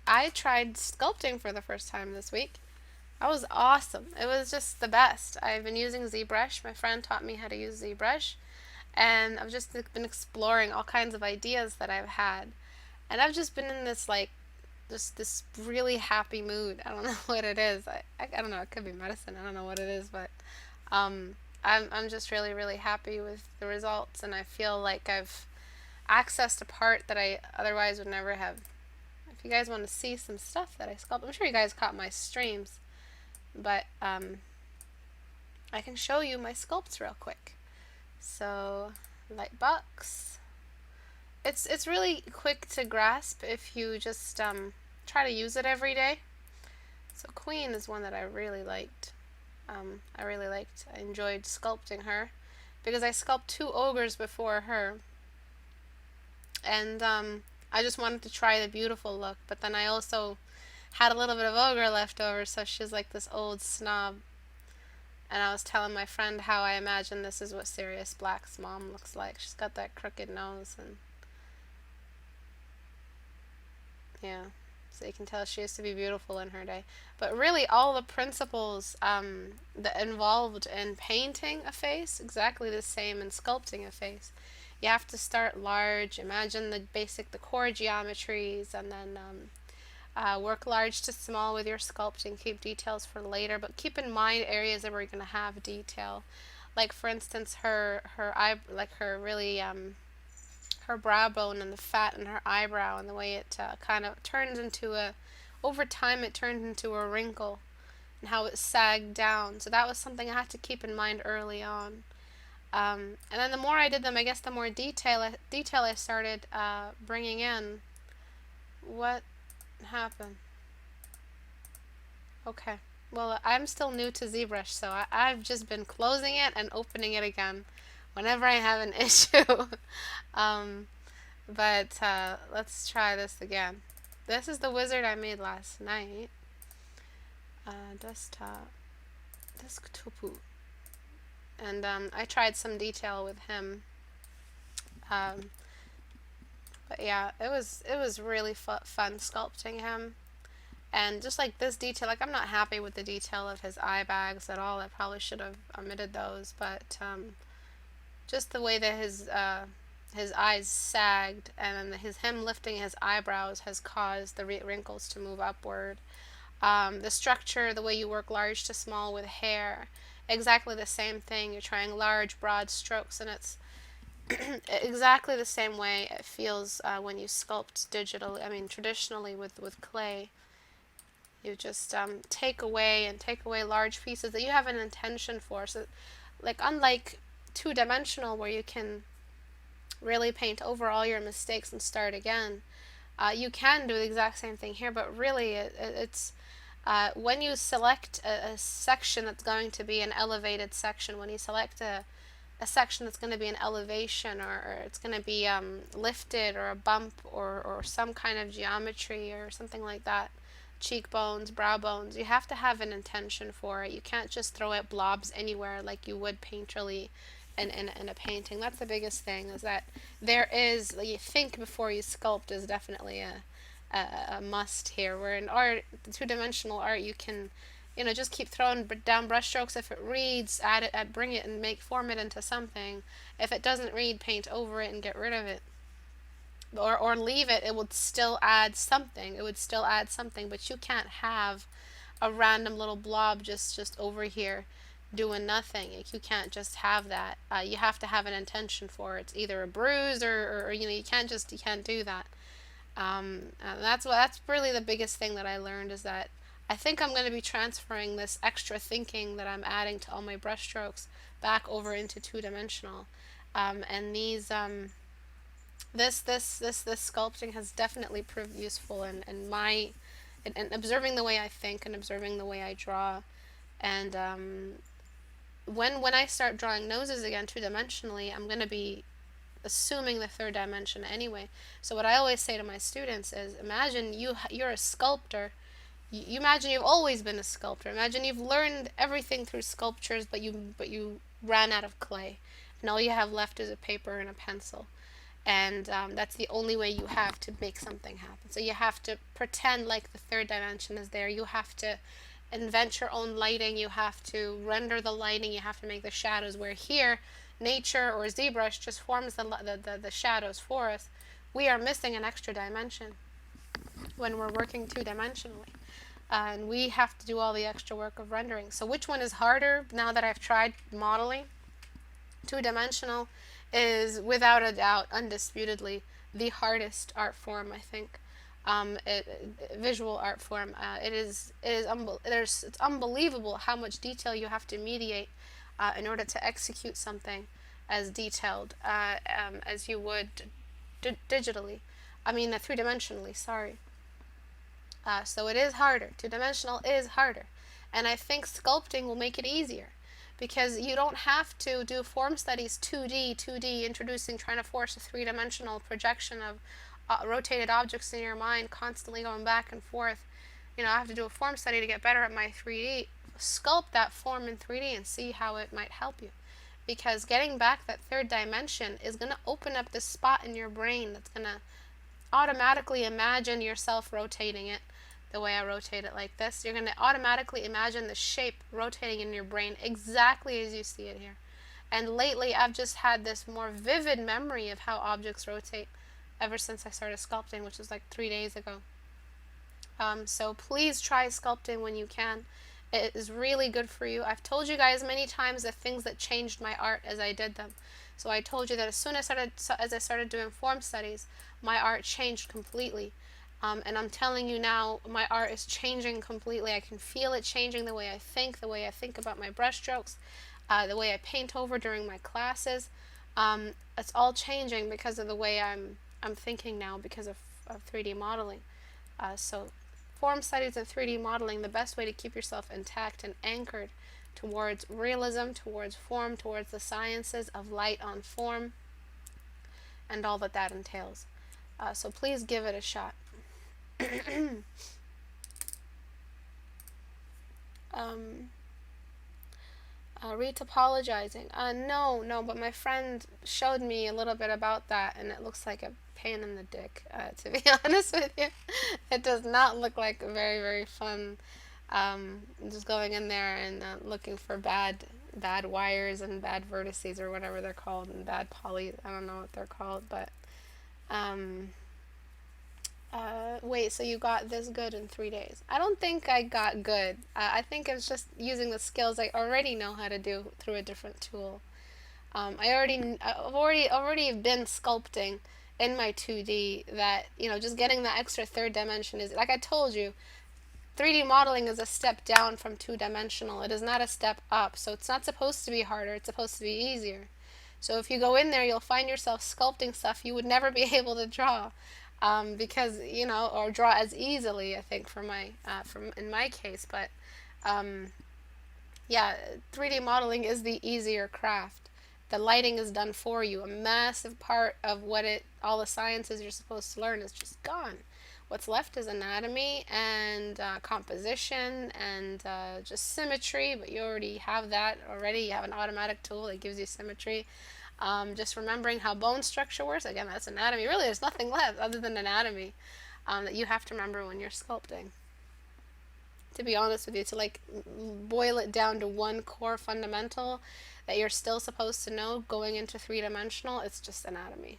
I tried sculpting for the first time this week. That was awesome. It was just the best. I've been using ZBrush. My friend taught me how to use ZBrush, and I've just been exploring all kinds of ideas that I've had. And I've just been in this like just this really happy mood. I don't know what it is. I don't know. It could be medicine. I don't know what it is, but um, I'm just really happy with the results, and I feel like I've accessed a part that I otherwise would never have. If you guys want to see some stuff that I sculpt, I'm sure you guys caught my streams, but I can show you my sculpts real quick. So, light box. It's really quick to grasp if you just try to use it every day. So Queen is one that I really liked. I enjoyed sculpting her because I sculpted two ogres before her, and I just wanted to try the beautiful look. But then I also had a little bit of ogre left over, so she's like this old snob. And I was telling my friend how I imagine this is what Sirius Black's mom looks like. She's got that crooked nose, and yeah, so you can tell she used to be beautiful in her day. But really, all the principles that involved in painting a face, exactly the same in sculpting a face. You have to start large, imagine the core geometries, and then work large to small with your sculpting. Keep details for later, but keep in mind areas that we're going to have detail. Like for instance, her eye, like her really her brow bone and the fat in her eyebrow and the way it kind of turns into over time it turned into a wrinkle and how it sagged down. So that was something I had to keep in mind early on. And then the more I did them, I guess the more detail I started bringing in. What happened? Okay. Well, I'm still new to ZBrush, so I've just been closing it and opening it again whenever I have an issue. um, but let's try this again. This is the wizard I made last night. Desktop. Desktop. And I tried some detail with him. Um, but yeah, it was really fun sculpting him. And just like this detail, like I'm not happy with the detail of his eye bags at all. I probably should have omitted those, but just the way that his eyes sagged and then him lifting his eyebrows has caused the wrinkles to move upward. The structure, the way you work large to small with hair, exactly the same thing. You're trying large, broad strokes, and it's exactly the same way it feels when you sculpt digitally. I mean, traditionally with clay. You just take away large pieces that you have an intention for. So, like unlike two-dimensional where you can really paint over all your mistakes and start again, you can do the exact same thing here. But really, it's when you select a section that's going to be an elevated section, when you select a section that's going to be an elevation or it's going to be lifted or a bump or some kind of geometry or something like that, cheekbones, brow bones, you have to have an intention for it. You can't just throw out blobs anywhere like you would painterly in a painting. That's the biggest thing, is that there is, you think before you sculpt is definitely a must here. Where in art, two-dimensional art, you can, just keep throwing down brush strokes. If it reads, add it, bring it and form it into something. If it doesn't read, paint over it and get rid of it. Or leave it, it would still add something. But you can't have a random little blob just over here doing nothing. Like, you can't just have that. You have to have an intention for it. It's either a bruise or you can't do that. That's really the biggest thing that I learned, is that I think I'm going to be transferring this extra thinking that I'm adding to all my brush strokes back over into two-dimensional. And this sculpting has definitely proved useful in observing the way I think and observing the way I draw. And when I start drawing noses again two-dimensionally, I'm going to be assuming the third dimension anyway. So what I always say to my students is, imagine you're a sculptor. You imagine you've always been a sculptor. Imagine you've learned everything through sculptures, but you ran out of clay, and all you have left is a paper and a pencil. And that's the only way you have to make something happen. So you have to pretend like the third dimension is there. You have to invent your own lighting. You have to render the lighting. You have to make the shadows, where here nature or ZBrush just forms the shadows for us. We are missing an extra dimension when we're working two-dimensionally. And we have to do all the extra work of rendering. So which one is harder now that I've tried modeling? Two-dimensional is without a doubt, undisputedly, the hardest art form, I think. Visual art form. It's unbelievable how much detail you have to mediate in order to execute something as detailed as you would digitally. I mean, three-dimensionally, sorry. So it is harder. Two-dimensional is harder. And I think sculpting will make it easier, because you don't have to do form studies 2D, trying to force a three-dimensional projection of rotated objects in your mind, constantly going back and forth. I have to do a form study to get better at my 3D. Sculpt that form in 3D and see how it might help you. Because getting back that third dimension is going to open up this spot in your brain that's going to automatically imagine yourself rotating it the way I rotate it like this. You're going to automatically imagine the shape rotating in your brain exactly as you see it here. And lately I've just had this more vivid memory of how objects rotate ever since I started sculpting, which was like 3 days ago. So please try sculpting when you can. It is really good for you. I've told you guys many times the things that changed my art as I did them. So I told you that as soon as I started doing form studies, my art changed completely. And I'm telling you now, my art is changing completely. I can feel it changing, the way I think about my brush strokes, the way I paint over during my classes. It's all changing because of the way I'm thinking now, because of 3D modeling. So form studies and 3D modeling, the best way to keep yourself intact and anchored towards realism, towards form, towards the sciences of light on form, and all that entails. So please give it a shot. Rita apologizing. No, but my friend showed me a little bit about that, and it looks like a pain in the dick, to be honest with you. It does not look like very, very fun. Just going in there and looking for bad wires and bad vertices, or whatever they're called, and bad poly. I don't know what they're called, but wait, so you got this good in 3 days? I don't think I got good. I think it's just using the skills I already know how to do through a different tool. I've already been sculpting in my 2D. That, just getting the extra third dimension is, like I told you, 3D modeling is a step down from two-dimensional. It is not a step up. So it's not supposed to be harder. It's supposed to be easier. So if you go in there, you'll find yourself sculpting stuff you would never be able to draw. Because, or draw as easily, I think, in my case. But yeah, 3D modeling is the easier craft. The lighting is done for you. A massive part of all the sciences you're supposed to learn is just gone. What's left is anatomy and composition and just symmetry, but you already have that already. You have an automatic tool that gives you symmetry. Just remembering how bone structure works. Again, that's anatomy. Really, there's nothing left other than anatomy that you have to remember when you're sculpting. To be honest with you, to boil it down to one core fundamental that you're still supposed to know going into three-dimensional, it's just anatomy.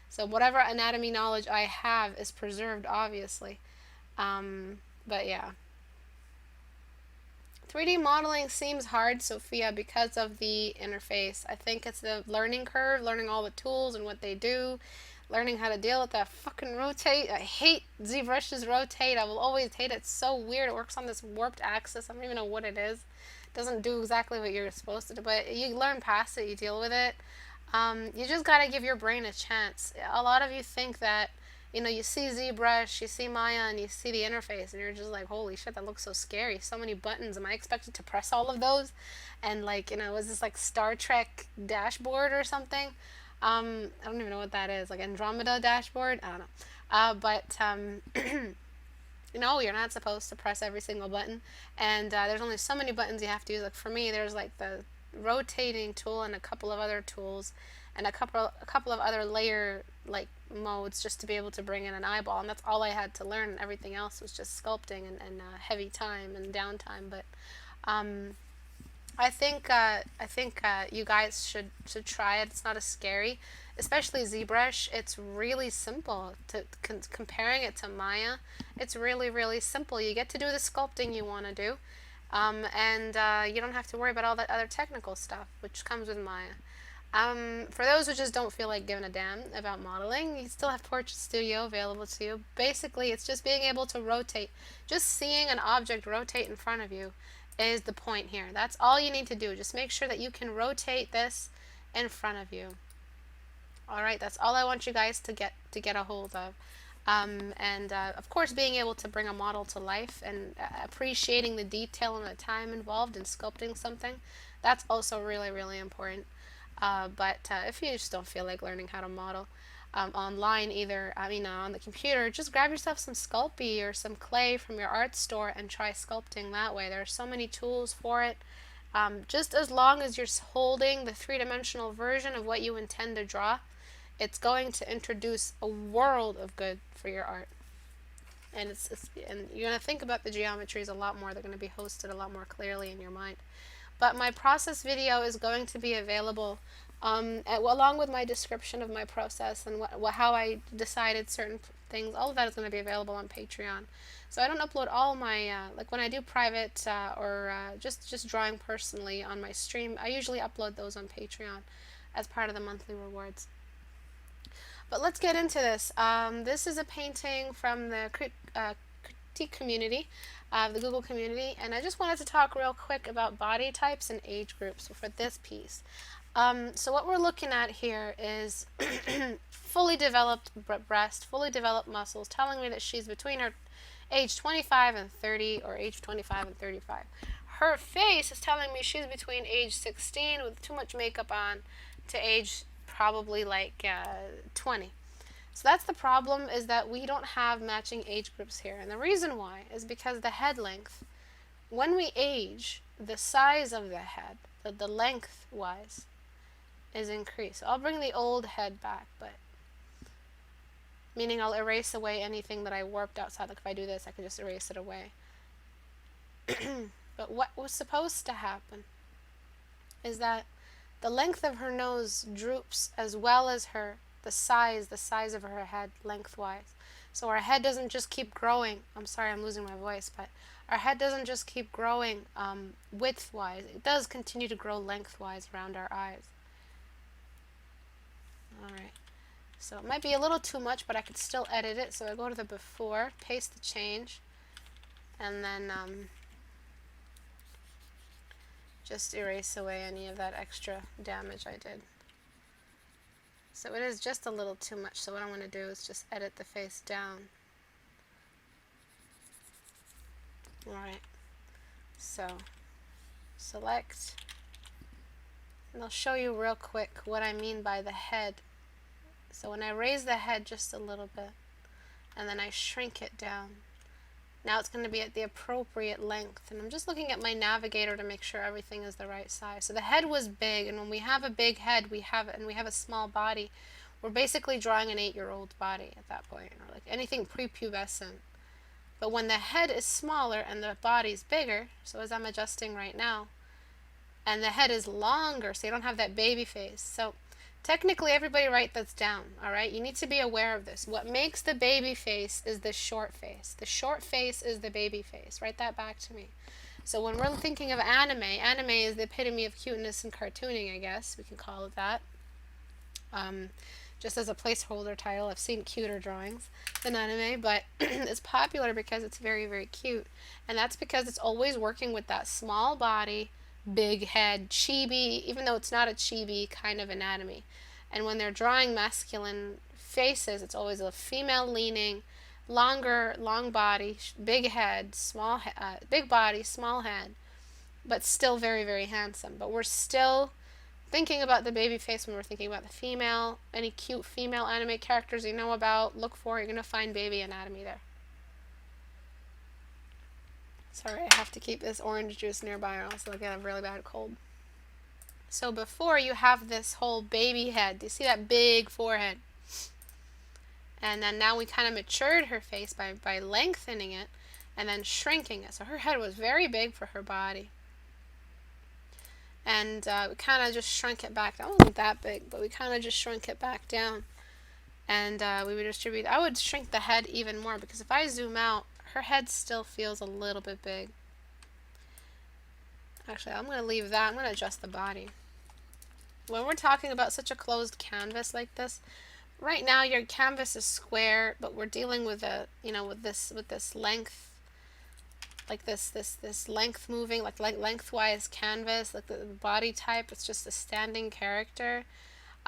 So whatever anatomy knowledge I have is preserved, obviously. But yeah. 3D modeling seems hard, Sophia, because of the interface. I think it's the learning curve, learning all the tools and what they do, learning how to deal with that fucking rotate. I hate ZBrush's rotate. I will always hate it. It's so weird. It works on this warped axis. I don't even know what it is. It doesn't do exactly what you're supposed to do, but you learn past it. You deal with it. You just gotta give your brain a chance. A lot of you think that, you see ZBrush, you see Maya, and you see the interface, and you're just like, holy shit, that looks so scary. So many buttons. Am I expected to press all of those? And is this like Star Trek dashboard or something? I don't even know what that is. Like Andromeda dashboard? I don't know. But you're not supposed to press every single button. And there's only so many buttons you have to use. Like for me, there's like the rotating tool and a couple of other tools and a couple of other layer like modes just to be able to bring in an eyeball, and that's all I had to learn. Everything else was just sculpting and heavy time and downtime. But I think you guys should try it. It's not as scary, especially ZBrush. It's really simple. Comparing it to Maya, it's really simple. You get to do the sculpting you want to do, and you don't have to worry about all that other technical stuff which comes with Maya. For those who just don't feel like giving a damn about modeling, you still have Portrait Studio available to you. Basically, it's just being able to rotate. Just seeing an object rotate in front of you is the point here. That's all you need to do. Just make sure that you can rotate this in front of you. Alright, that's all I want you guys to get a hold of. Of course, being able to bring a model to life and appreciating the detail and the time involved in sculpting something, that's also really important. But if you just don't feel like learning how to model online either, on the computer, just grab yourself some Sculpey or some clay from your art store and try sculpting that way. There are so many tools for it. Just as long as you're holding the three-dimensional version of what you intend to draw, it's going to introduce a world of good for your art. And and you're going to think about the geometries a lot more. They're going to be hosted a lot more clearly in your mind. But my process video is going to be available along with my description of my process and how I decided certain things. All of that is going to be available on Patreon. So I don't upload all my, like when I do private or just drawing personally on my stream, I usually upload those on Patreon as part of the monthly rewards. But let's get into this. This is a painting from the critique community, the Google community, and I just wanted to talk real quick about body types and age groups for this piece. So what we're looking at here is fully developed breast, fully developed muscles, telling me that she's between her age 25 and 30 or age 25 and 35. Her face is telling me she's between age 16 with too much makeup on to age probably like 20. So that's the problem, is that we don't have matching age groups here. And the reason why is because the head length, when we age, the size of the head, the length wise, is increased. So I'll bring the old head back, but meaning I'll erase away anything that I warped outside. Like if I do this, I can just erase it away. But what was supposed to happen is that the length of her nose droops as well as the size of her head lengthwise. So our head doesn't just keep growing. I'm sorry, I'm losing my voice, but our head doesn't just keep growing widthwise. It does continue to grow lengthwise around our eyes. Alright, so it might be a little too much, but I could still edit it. So I go to the before, paste the change, and then just erase away any of that extra damage I did. So it is just a little too much, so what I'm going to do is just edit the face down. Alright, so select, and I'll show you real quick what I mean by the head. So when I raise the head just a little bit, and then I shrink it down, now it's going to be at the appropriate length. And I'm just looking at my navigator to make sure everything is the right size. So the head was big, and when we have a big head, we have a small body. We're basically drawing an 8-year-old body at that point, or like anything prepubescent. But when the head is smaller and the body's bigger, so as I'm adjusting right now, and the head is longer, so you don't have that baby face. So technically, everybody write this down, alright? You need to be aware of this. What makes the baby face is the short face. The short face is the baby face. Write that back to me. So when we're thinking of anime, anime is the epitome of cuteness and cartooning, I guess. We can call it that. Just as a placeholder title, I've seen cuter drawings than anime, but it's popular because it's very cute. And that's because it's always working with that small body, big head, chibi, even though it's not a chibi kind of anatomy. And when they're drawing masculine faces, it's always a female leaning, long body, big head, big body, small head, but still very handsome. But we're still thinking about the baby face when we're thinking about the female. Any cute female anime characters you know about, look for, you're going to find baby anatomy there. Sorry, I have to keep this orange juice nearby or else I'll get a really bad cold. So before, you have this whole baby head. Do you see that big forehead? And then now we kind of matured her face by lengthening it and then shrinking it. So her head was very big for her body. And we kind of just shrunk it back. That wasn't that big, but we kind of just shrunk it back down. And we would distribute. I would shrink the head even more because if I zoom out, her head still feels a little bit big. Actually, I'm going to leave that. I'm going to adjust the body. When we're talking about such a closed canvas like this, right now your canvas is square, but we're dealing with a, with this length, like this length moving, like lengthwise canvas, like the body type. It's just a standing character.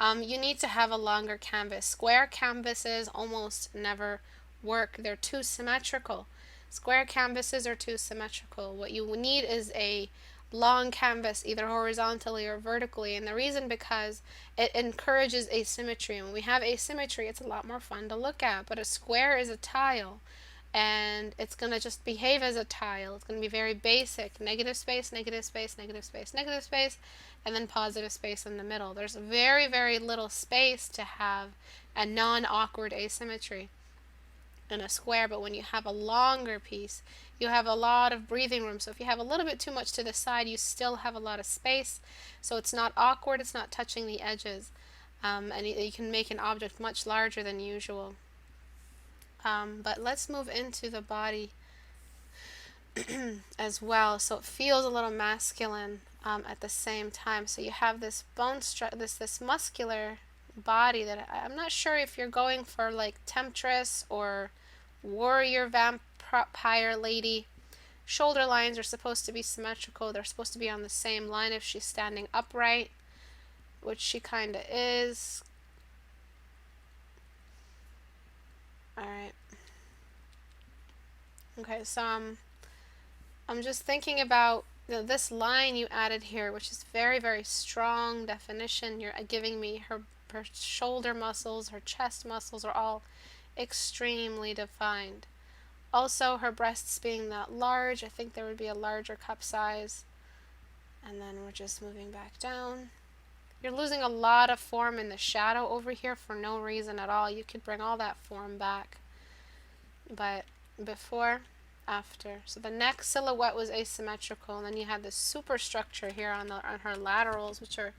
You need to have a longer canvas. Square canvases almost never work. They're too symmetrical. Square canvases are too symmetrical. What you need is a long canvas, either horizontally or vertically, and the reason because it encourages asymmetry. When we have asymmetry, it's a lot more fun to look at. But a square is a tile, and it's going to just behave as a tile. It's going to be very basic: negative space, negative space, negative space, negative space, and then positive space in the middle. There's very, very little space to have a non-awkward asymmetry in a square. But when you have a longer piece, you have a lot of breathing room. So if you have a little bit too much to the side, you still have a lot of space. So it's not awkward, it's not touching the edges. And you can make an object much larger than usual. But let's move into the body as well, so it feels a little masculine at the same time. So you have this bone this muscular body that I'm not sure if you're going for like temptress or warrior vampire lady. Shoulder lines are supposed to be symmetrical. They're supposed to be on the same line if she's standing upright, which she kind of is. Alright. Okay, so I'm just thinking about this line you added here, which is very, very strong definition. You're giving me her shoulder muscles, her chest muscles are all extremely defined. Also, her breasts being that large, I think there would be a larger cup size. And then we're just moving back down. You're losing a lot of form in the shadow over here for no reason at all. You could bring all that form back. But before, after. So the neck silhouette was asymmetrical, and then you had this superstructure here on her laterals, which are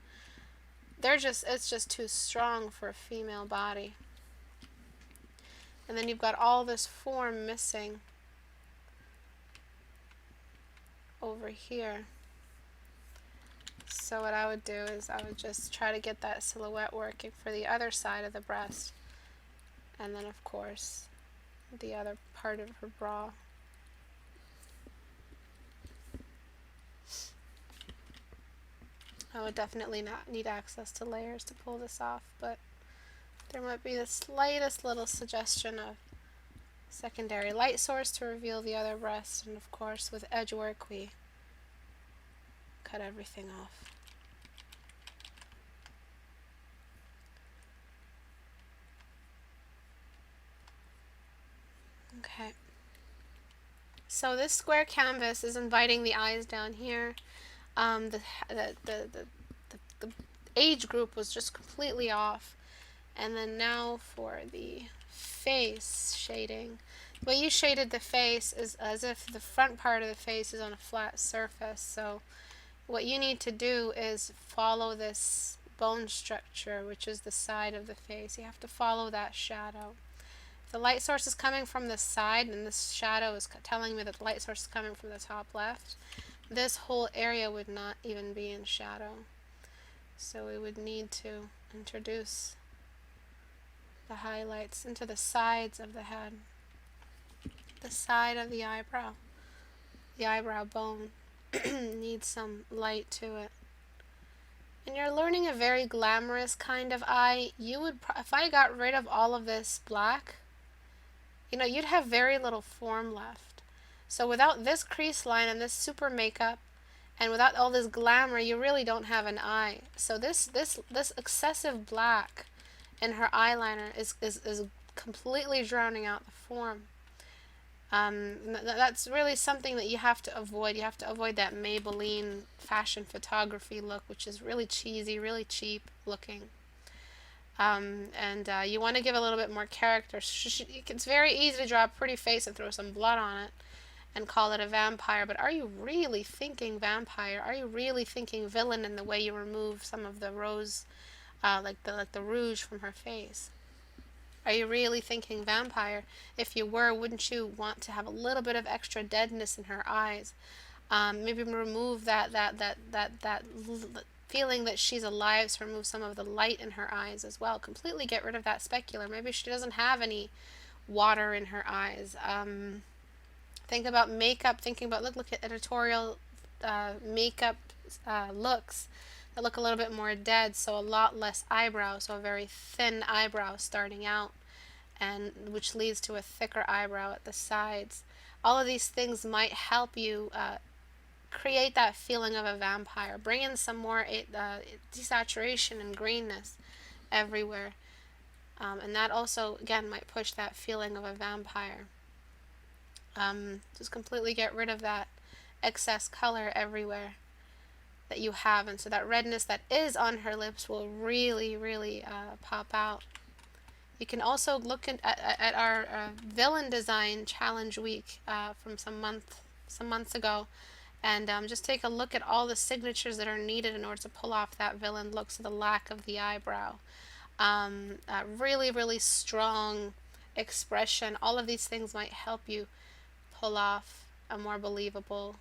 it's just too strong for a female body. And then you've got all this form missing over here. So what I would do is I would just try to get that silhouette working for the other side of the breast. And then of course the other part of her bra. I would definitely not need access to layers to pull this off, but there might be the slightest little suggestion of secondary light source to reveal the other breast, and of course with edge work we cut everything off. Okay. So this square canvas is inviting the eyes down here. The age group was just completely off. And then now for the face shading. The way you shaded the face is as if the front part of the face is on a flat surface. So what you need to do is follow this bone structure, which is the side of the face. You have to follow that shadow. If the light source is coming from the side, and this shadow is telling me that the light source is coming from the top left, this whole area would not even be in shadow. So we would need to introduce the highlights into the sides of the head, the side of the eyebrow bone needs some light to it. And you're learning a very glamorous kind of eye. You would, if I got rid of all of this black, you'd have very little form left. So without this crease line and this super makeup, and without all this glamour, you really don't have an eye. So this excessive black in her eyeliner is completely drowning out the form. That's really something that you have to avoid. You have to avoid that Maybelline fashion photography look, which is really cheesy, really cheap looking. And you want to give a little bit more character. It's very easy to draw a pretty face and throw some blood on it and call it a vampire, but are you really thinking vampire? Are you really thinking villain in the way you remove some of the rose, like the rouge from her face? Are you really thinking vampire? If you were, wouldn't you want to have a little bit of extra deadness in her eyes? Maybe remove that feeling that she's alive, so remove some of the light in her eyes as well. Completely get rid of that specular. Maybe she doesn't have any water in her eyes. Think about makeup. Thinking about look at editorial makeup looks that look a little bit more dead, so a lot less eyebrows, so a very thin eyebrow starting out, and which leads to a thicker eyebrow at the sides. All of these things might help you create that feeling of a vampire. Bring in some more desaturation and greenness everywhere, and that also again might push that feeling of a vampire. Just completely get rid of that excess color everywhere that you have, and so that redness that is on her lips will really pop out. You can also look at our villain design challenge week from some months ago, and just take a look at all the signatures that are needed in order to pull off that villain look. So the lack of the eyebrow, really strong expression. All of these things might help you pull off a more believable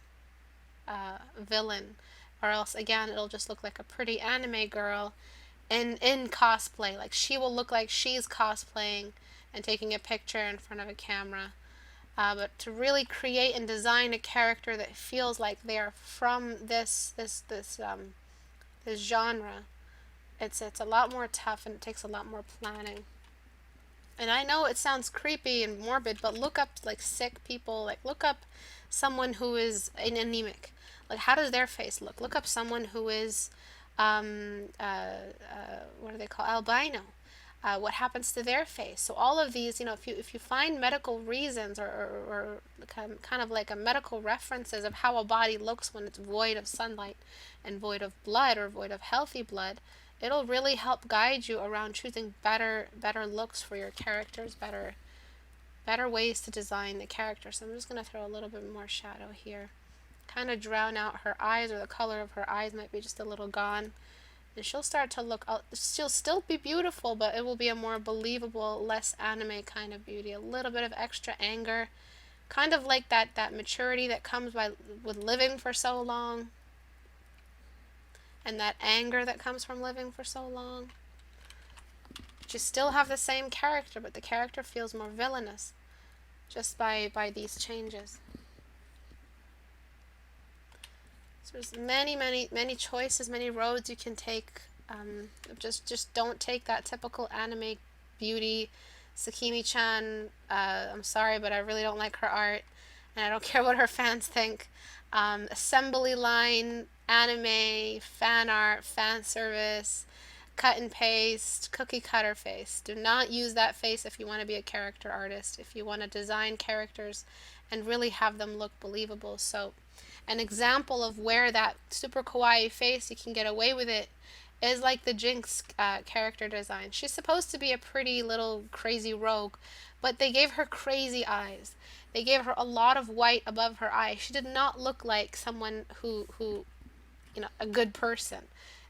villain, or else again it'll just look like a pretty anime girl in cosplay. Like she will look like she's cosplaying and taking a picture in front of a camera. But to really create and design a character that feels like they're from this genre, it's a lot more tough, and it takes a lot more planning. And I know it sounds creepy and morbid, but look up like sick people. Like look up someone who is anemic. Like how does their face look? Look up someone who is, what do they call, albino? What happens to their face? So all of these, if you find medical reasons or kind of like a medical references of how a body looks when it's void of sunlight and void of blood or void of healthy blood, it'll really help guide you around choosing better looks for your characters, better ways to design the character. So I'm just going to throw a little bit more shadow here. Kind of drown out her eyes, or the color of her eyes might be just a little gone. And she'll start to look, she'll still be beautiful, but it will be a more believable, less anime kind of beauty. A little bit of extra anger. Kind of like that maturity that comes with living for so long. And that anger that comes from living for so long. But you still have the same character, but the character feels more villainous just by these changes. So there's many choices, many roads you can take. Just don't take that typical anime beauty. Sakimi-chan, I'm sorry, but I really don't like her art, and I don't care what her fans think. Assembly line, anime, fan art, fan service, cut and paste, cookie cutter face. Do not use that face if you want to be a character artist, if you want to design characters and really have them look believable. So an example of where that super kawaii face, you can get away with it, is like the Jinx character design. She's supposed to be a pretty little crazy rogue, but they gave her crazy eyes. They gave her a lot of white above her eyes. She did not look like someone who a good person.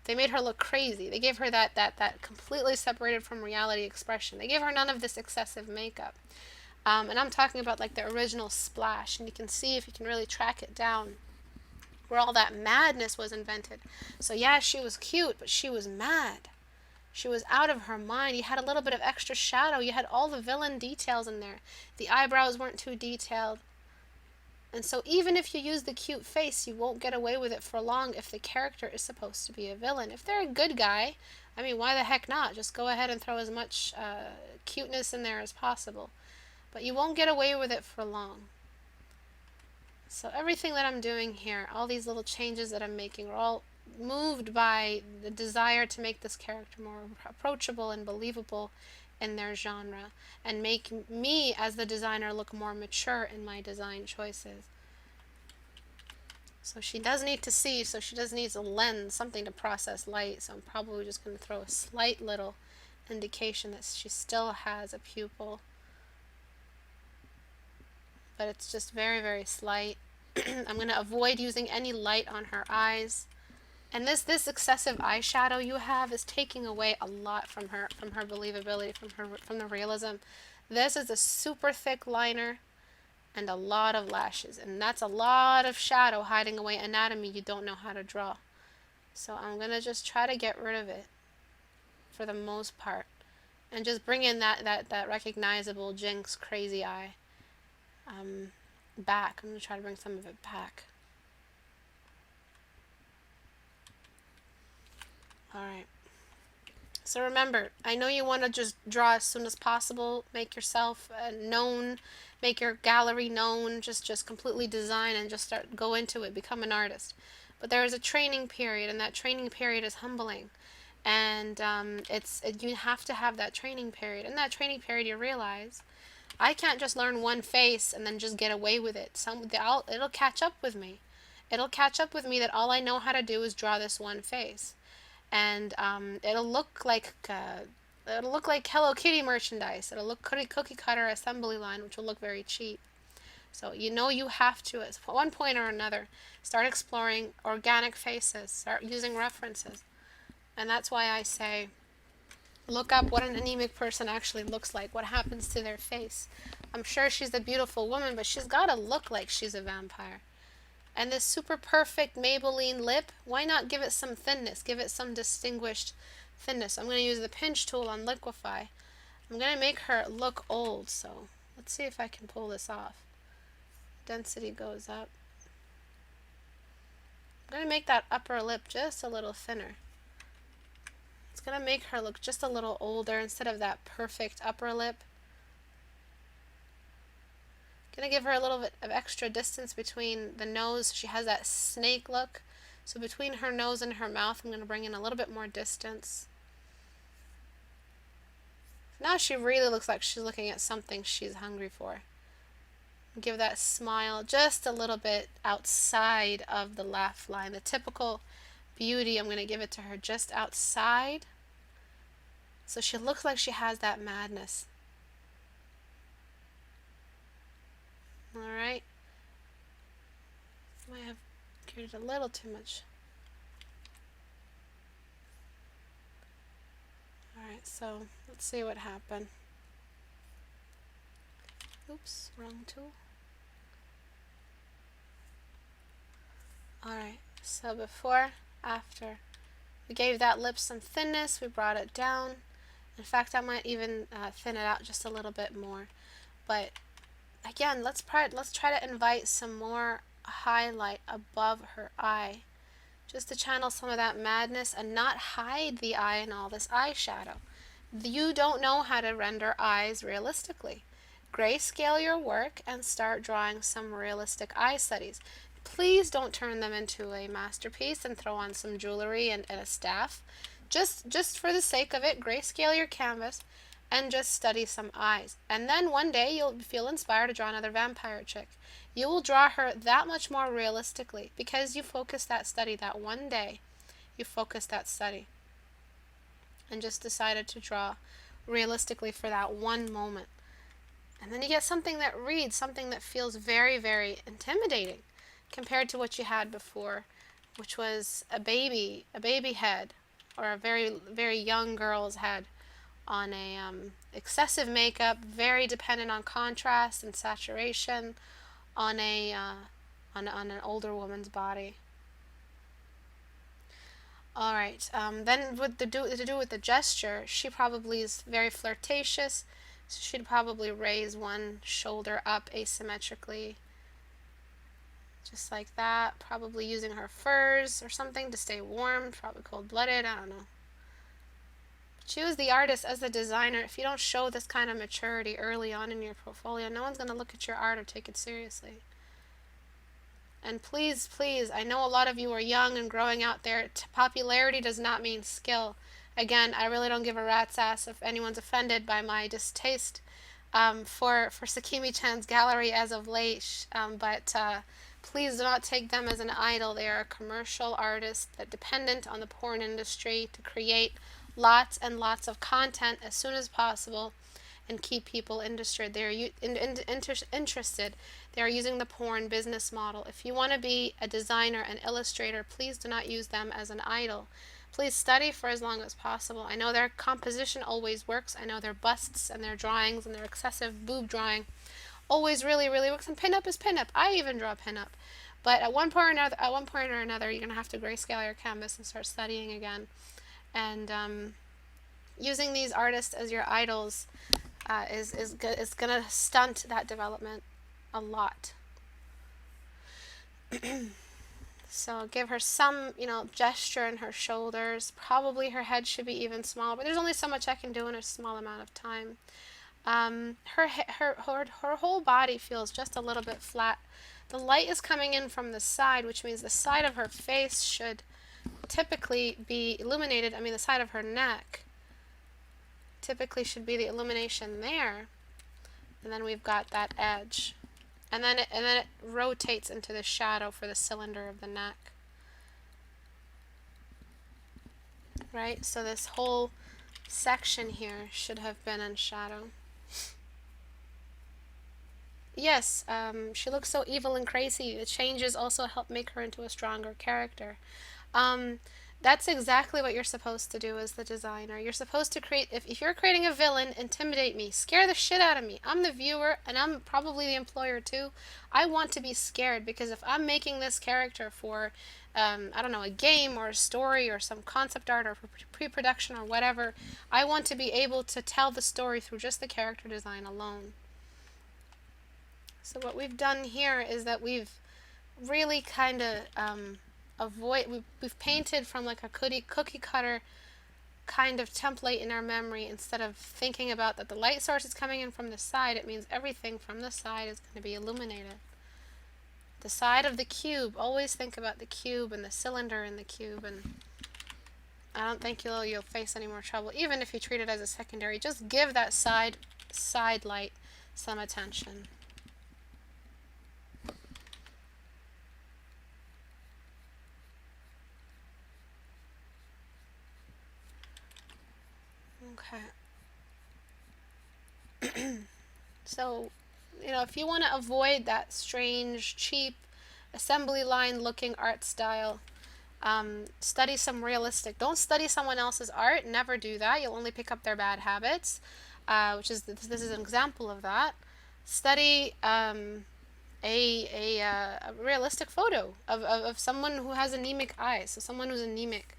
They made her look crazy. They gave her that completely separated from reality expression. They gave her none of this excessive makeup. And I'm talking about like the original Splash, and you can see, if you can really track it down, where all that madness was invented. So yeah, she was cute, but she was mad. She was out of her mind. You had a little bit of extra shadow. You had all the villain details in there. The eyebrows weren't too detailed. And so even if you use the cute face, you won't get away with it for long if the character is supposed to be a villain. If they're a good guy, I mean, why the heck not? Just go ahead and throw as much cuteness in there as possible. But you won't get away with it for long. So everything that I'm doing here, all these little changes that I'm making, are all moved by the desire to make this character more approachable and believable in their genre, and make me as the designer look more mature in my design choices. So she does need to see, so she does need a lens, something to process light. So I'm probably just going to throw a slight little indication that she still has a pupil, but it's just very, very slight. I'm going to avoid using any light on her eyes. And this excessive eyeshadow you have is taking away a lot from her believability, from the realism. This is a super thick liner and a lot of lashes, and that's a lot of shadow hiding away anatomy you don't know how to draw. So I'm going to just try to get rid of it for the most part, and just bring in that recognizable Jinx crazy eye back. I'm going to try to bring some of it back. Alright. So remember, I know you want to just draw as soon as possible, make yourself known, make your gallery known, just completely design and just go into it, become an artist. But there is a training period, and that training period is humbling. And you have to have that training period. In that training period, you realize, I can't just learn one face and then just get away with it. It'll catch up with me. It'll catch up with me that all I know how to do is draw this one face. And it'll look like Hello Kitty merchandise. It'll look cookie cutter assembly line, which will look very cheap. So you have to, at one point or another, start exploring organic faces, start using references. And that's why I say, look up what an anemic person actually looks like, what happens to their face. I'm sure she's a beautiful woman, but she's got to look like she's a vampire. And this super perfect Maybelline lip, why not give it some thinness, give it some distinguished thinness. I'm going to use the pinch tool on Liquify. I'm going to make her look old, so let's see if I can pull this off. Density goes up. I'm going to make that upper lip just a little thinner. It's going to make her look just a little older instead of that perfect upper lip. Going to give her a little bit of extra distance between the nose. She has that snake look. So between her nose and her mouth, I'm going to bring in a little bit more distance. Now she really looks like she's looking at something she's hungry for. Give that smile just a little bit outside of the laugh line. The typical beauty, I'm going to give it to her just outside. So she looks like she has that madness. Alright. Might have created a little too much. Alright, so let's see what happened. Oops, wrong tool. Alright, so before, after. We gave that lip some thinness, we brought it down. In fact, I might even thin it out just a little bit more. But again, let's try to invite some more highlight above her eye, just to channel some of that madness and not hide the eye in all this eyeshadow. You don't know how to render eyes realistically. Grayscale your work and start drawing some realistic eye studies. Please don't turn them into a masterpiece and throw on some jewelry and a staff. Just for the sake of it, grayscale your canvas and just study some eyes. And then one day you'll feel inspired to draw another vampire chick. You will draw her that much more realistically because you focused that study that one day. You focused that study and just decided to draw realistically for that one moment. And then you get something that reads, something that feels very, very intimidating compared to what you had before, which was a baby head, or a very, very young girl's head on a excessive makeup, very dependent on contrast and saturation on an older woman's body. All right. Then to do with the gesture, she probably is very flirtatious. So she'd probably raise one shoulder up asymmetrically, just like that. Probably using her furs or something to stay warm. Probably cold-blooded. I don't know. Choose the artist as the designer. If you don't show this kind of maturity early on in your portfolio, no one's going to look at your art or take it seriously. And please, please, I know a lot of you are young and growing out there. Popularity does not mean skill. Again, I really don't give a rat's ass if anyone's offended by my distaste for Sakimi-chan's gallery as of late. But please do not take them as an idol. They are a commercial artist that dependent on the porn industry to create lots and lots of content as soon as possible and keep people interested. Interested. They are using the porn business model. If you want to be a designer and illustrator, please do not use them as an idol. Please study for as long as possible. I know their composition always works. I know their busts and their drawings and their excessive boob drawing always really, really works. And pinup is pinup. I even draw pinup. But at one point or another, you're gonna have to grayscale your canvas and start studying again. And using these artists as your idols is gonna stunt that development a lot. So give her some, gesture in her shoulders. Probably her head should be even smaller, but there's only so much I can do in a small amount of time. Her whole body feels just a little bit flat. The light is coming in from the side, which means the side of her face should typically be illuminated. I mean, the side of her neck typically should be the illumination there. And then we've got that edge. And then it rotates into the shadow for the cylinder of the neck. Right? So this whole section here should have been in shadow. Yes, she looks so evil and crazy. The changes also help make her into a stronger character. That's exactly what you're supposed to do as the designer. You're supposed to create, if you're creating a villain, intimidate me, scare the shit out of me. I'm the viewer, and I'm probably the employer too. I want to be scared, because if I'm making this character for, I don't know, a game or a story or some concept art or pre-production or whatever, I want to be able to tell the story through just the character design alone. So what we've done here is that we've really kind of we've painted from like a cookie cutter kind of template in our memory. Instead of thinking about that the light source is coming in from the side, it means everything from the side is going to be illuminated. The side of the cube, always think about the cube and the cylinder in the cube, and I don't think you'll face any more trouble. Even if you treat it as a secondary, just give that side light some attention. Okay. So, if you want to avoid that strange, cheap, assembly line looking art style, study some realistic. Don't study someone else's art. Never do that. You'll only pick up their bad habits, which is, this is an example of that. Study a realistic photo of someone who has anemic eyes. So someone who's anemic.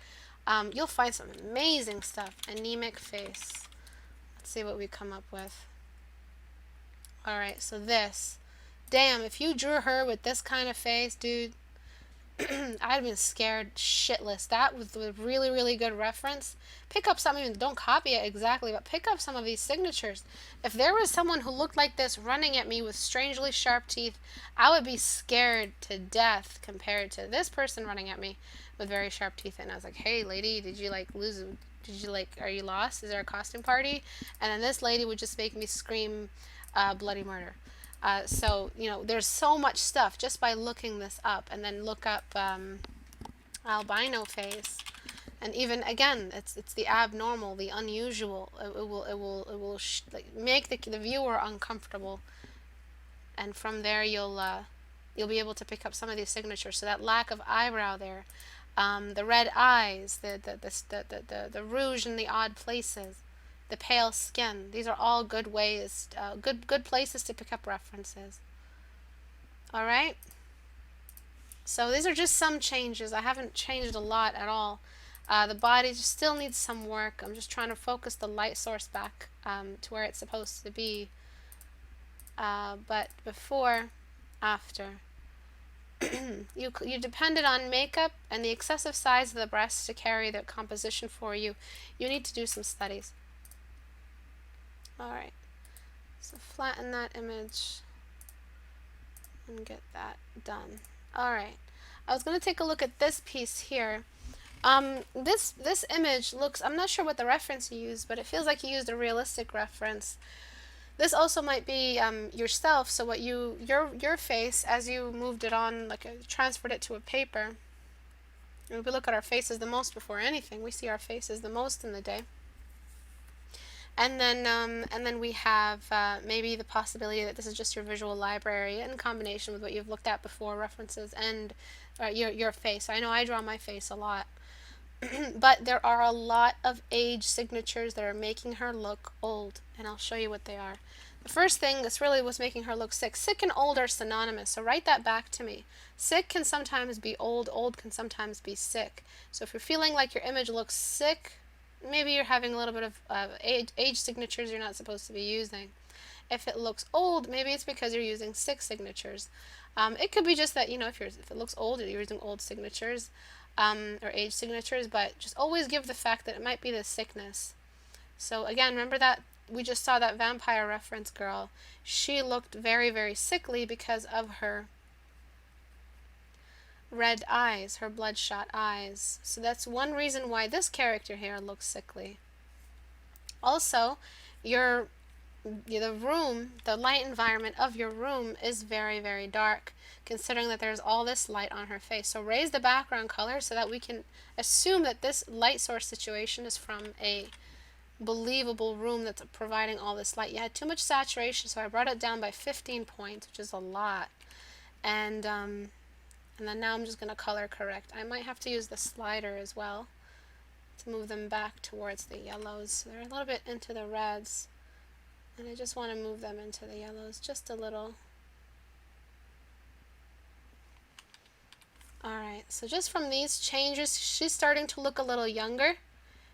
You'll find some amazing stuff. Anemic face. Let's see what we come up with. Alright, so this. Damn, if you drew her with this kind of face, dude, I'd have been scared shitless. That was a really, really good reference. Pick up some, even don't copy it exactly, but pick up some of these signatures. If there was someone who looked like this running at me with strangely sharp teeth, I would be scared to death compared to this person running at me with very sharp teeth. And I was like, hey, lady, did you lose? Are you lost? Is there a costume party? And then this lady would just make me scream bloody murder. So, there's so much stuff just by looking this up, and then look up albino face, and even again, it's the abnormal, the unusual. It will make the viewer uncomfortable, and from there you'll be able to pick up some of these signatures. So that lack of eyebrow there, the red eyes, the rouge in the odd places, the pale skin. These are all good ways, good places to pick up references. All right. So these are just some changes. I haven't changed a lot at all. The body just still needs some work. I'm just trying to focus the light source back to where it's supposed to be. But before, after. You depended on makeup and the excessive size of the breasts to carry the composition for you. You need to do some studies. Alright, so flatten that image and get that done. Alright, I was going to take a look at this piece here. This image looks, I'm not sure what the reference you used, but it feels like you used a realistic reference. This also might be yourself, so what your face, as you moved it on, transferred it to a paper. And we look at our faces the most before anything. We see our faces the most in the day. And then we have maybe the possibility that this is just your visual library in combination with what you've looked at before, references, and your face. I know I draw my face a lot. But there are a lot of age signatures that are making her look old, and I'll show you what they are. The first thing that's really what's making her look sick. Sick and old are synonymous, so write that back to me. Sick can sometimes be old, old can sometimes be sick. So if you're feeling like your image looks sick, maybe you're having a little bit of age signatures you're not supposed to be using. If it looks old, maybe it's because you're using sick signatures. It could be just that, if it looks old, you're using old signatures. Or age signatures, but just always give the fact that it might be the sickness. So again, remember that we just saw that vampire reference girl. She looked very, very sickly because of her red eyes, her bloodshot eyes. So that's one reason why this character here looks sickly. Also, the room, the light environment of your room is very, very dark, considering that there's all this light on her face. So raise the background color so that we can assume that this light source situation is from a believable room that's providing all this light. You had too much saturation, so I brought it down by 15 points, which is a lot. And then now I'm just going to color correct. I might have to use the slider as well to move them back towards the yellows. So they're a little bit into the reds. And I just want to move them into the yellows just a little. Alright, so just from these changes, she's starting to look a little younger.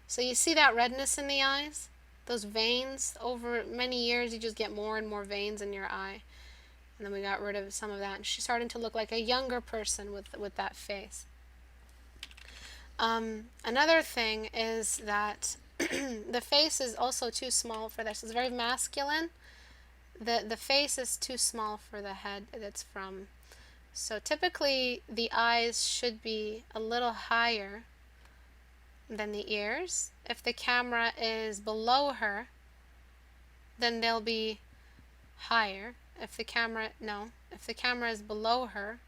So you see that redness in the eyes? Those veins, over many years you just get more and more veins in your eye. And then we got rid of some of that. And she's starting to look like a younger person with that face. Another thing is that the face is also too small for this. It's very masculine. The face is too small for the head it's from. So typically the eyes should be a little higher than the ears. If the camera is below her, then they'll be higher. If the camera is below her,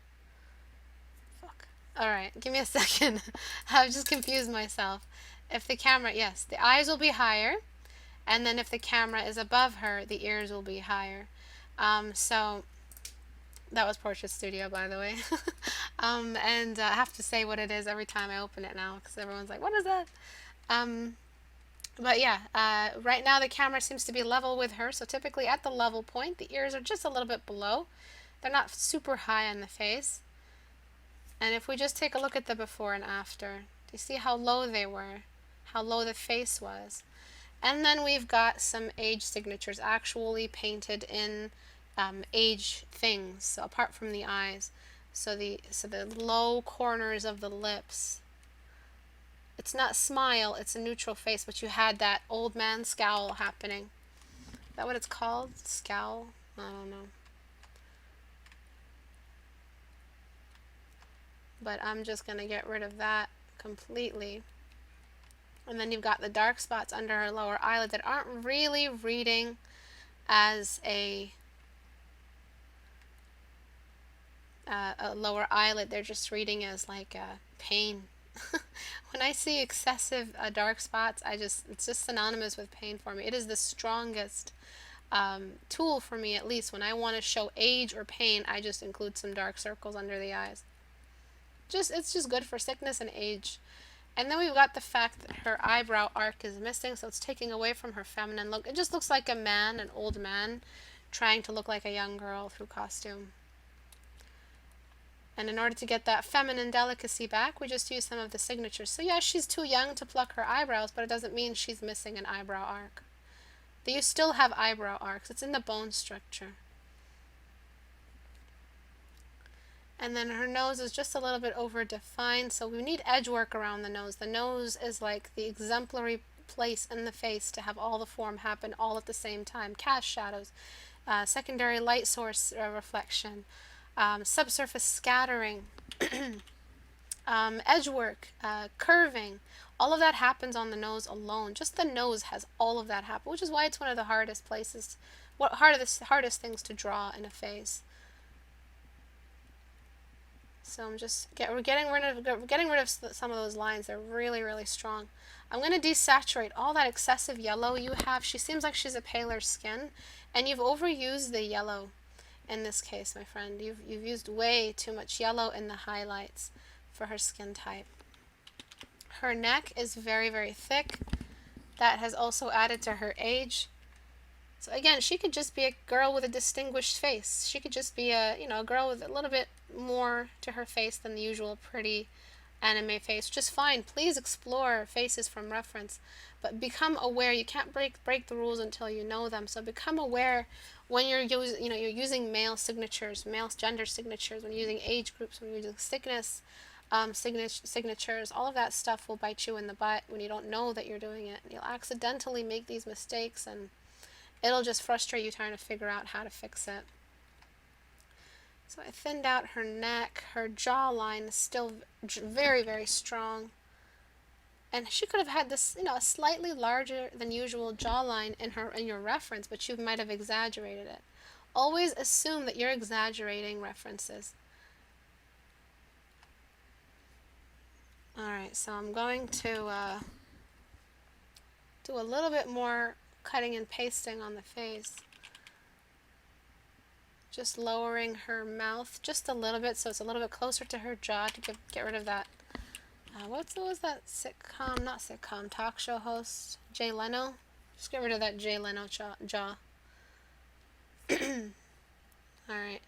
alright, give me a second. I've just confused myself. If the camera, yes, the eyes will be higher, and then if the camera is above her, the ears will be higher. So that was Portrait Studio, by the way. And I have to say what it is every time I open it now, because everyone's like, what is that? But yeah, right now the camera seems to be level with her, so typically at the level point, the ears are just a little bit below. They're not super high on the face. And if we just take a look at the before and after, do you see how low they were? How low the face was? And then we've got some age signatures actually painted in age things, so apart from the eyes. So the low corners of the lips. It's not smile, it's a neutral face, but you had that old man scowl happening. Is that what it's called? Scowl? I don't know. But I'm just going to get rid of that completely. And then you've got the dark spots under her lower eyelid that aren't really reading as a lower eyelid. They're just reading as like pain. When I see excessive dark spots, it's just synonymous with pain for me. It is the strongest tool for me, at least when I want to show age or pain. I just include some dark circles under the eyes. It's just good for sickness and age. And then we've got the fact that her eyebrow arc is missing, so it's taking away from her feminine look. It just looks like a man, an old man, trying to look like a young girl through costume. And in order to get that feminine delicacy back, we just use some of the signatures. So yeah, she's too young to pluck her eyebrows, but it doesn't mean she's missing an eyebrow arc. You still have eyebrow arcs. It's in the bone structure. And then her nose is just a little bit over-defined, so we need edge work around the nose. The nose is like the exemplary place in the face to have all the form happen all at the same time. Cast shadows, secondary light source reflection, subsurface scattering, edge work, curving. All of that happens on the nose alone. Just the nose has all of that happen, which is why it's one of the hardest places, hardest things to draw in a face. So I'm just we're getting rid of some of those lines. They're really, really strong. I'm going to desaturate all that excessive yellow you have. She seems like she's a paler skin, and you've overused the yellow in this case, my friend. You've used way too much yellow in the highlights for her skin type. Her neck is very, very thick. That has also added to her age. So again, she could just be a girl with a distinguished face. She could just be a, a girl with a little bit more to her face than the usual pretty anime face, which is fine. Please explore faces from reference, but become aware. You can't break the rules until you know them. So become aware when you're using male signatures, male gender signatures, when you're using age groups, when you're using thickness signatures. All of that stuff will bite you in the butt when you don't know that you're doing it. You'll accidentally make these mistakes, and it'll just frustrate you trying to figure out how to fix it. So I thinned out her neck. Her jawline is still very, very strong. And she could have had this, a slightly larger than usual jawline in your reference, but you might have exaggerated it. Always assume that you're exaggerating references. Alright, so I'm going to do a little bit more cutting and pasting on the face. Just lowering her mouth just a little bit so it's a little bit closer to her jaw to get rid of that. What was that talk show host? Jay Leno? Just get rid of that Jay Leno jaw. Alright.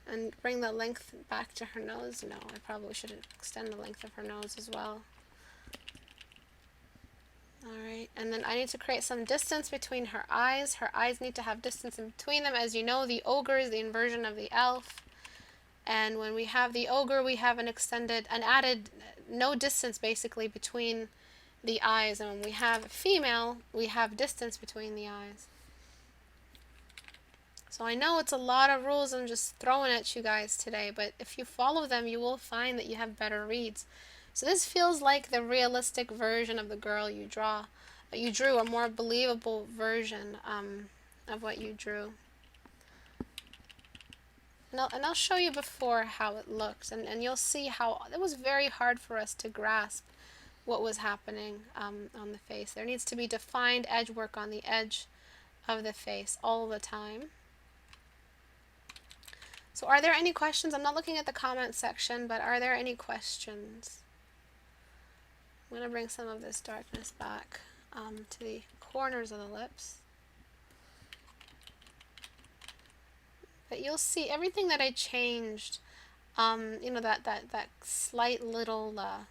And bring the length back to her nose. No, I probably should extend the length of her nose as well. Alright, and then I need to create some distance between her eyes. Her eyes need to have distance in between them. As you know, the ogre is the inversion of the elf. And when we have the ogre, we have an added no distance basically between the eyes. And when we have a female, we have distance between the eyes. So I know it's a lot of rules I'm just throwing at you guys today, but if you follow them, you will find that you have better reads. So this feels like the realistic version of the girl you drew, a more believable version of what you drew. And I'll show you before how it looks, and you'll see how it was very hard for us to grasp what was happening on the face. There needs to be defined edge work on the edge of the face all the time. So are there any questions? I'm not looking at the comment section, but are there any questions? I'm going to bring some of this darkness back to the corners of the lips. But you'll see everything that I changed, that slight little, that